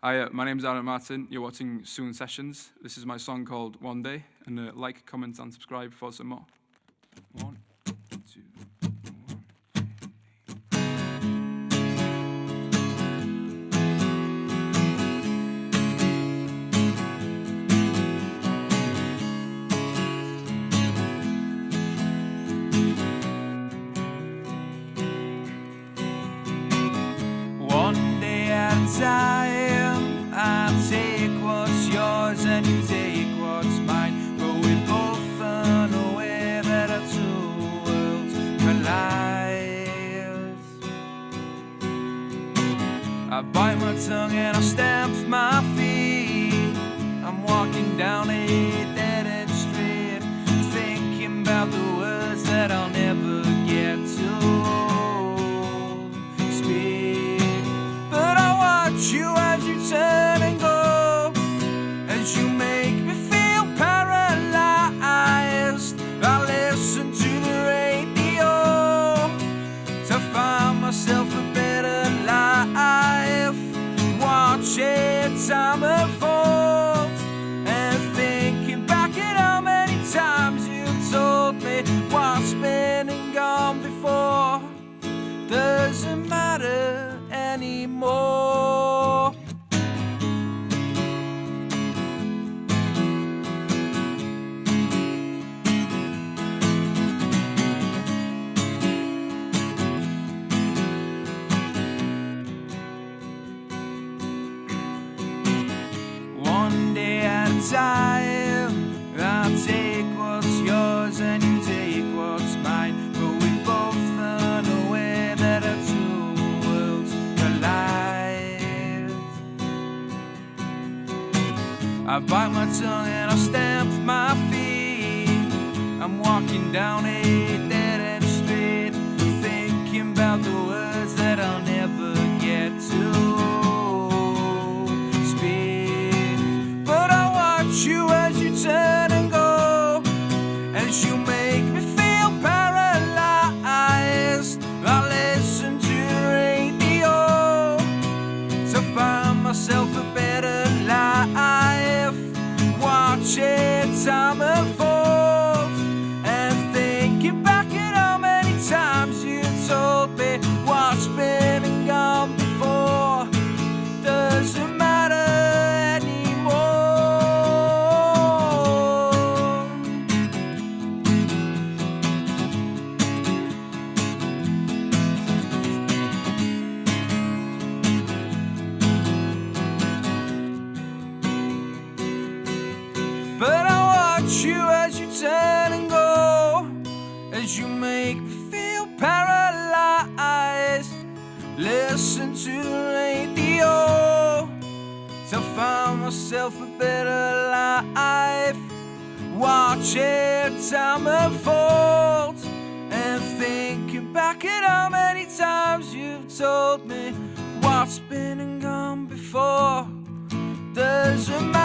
Hi, my name's Arron Martin. You're watching SÄN Sessions. This is my song called One Day. And like, comment, and subscribe for some more. 1, 2, 1 day at a time, I take what's yours and you take what's mine. But we both unaware that our two worlds collide. I bite my tongue and I stamp my feet. I'm walking down a dead-end street, thinking about the words that I'll never get to speak. But I watch you as you turn and go, as you make me feel paralyzed. I listen to the radio to find myself a better life, watching time unfold and thinking back at how many times you told me what's been and gone before doesn't matter anymore. One day at a time, I take what's yours and you take what's mine. But we both unaware that our two worlds collide. I bite my tongue and I stamp my feet. I'm walking down a dead-end street, thinking about the words that I'll never get to speak. But I watch you as you turn and go, as you make me feel paralyzed. I listen to the radio to find myself a better life, watching time unfold and thinking back at how many times you told me what's been and gone before doesn't matter anymore. But I watch you as you turn and go, as you make me feel paralyzed. Listen to the radio to find myself a better life, watching time unfold and thinking back at how many times you've told me what's been and gone before doesn't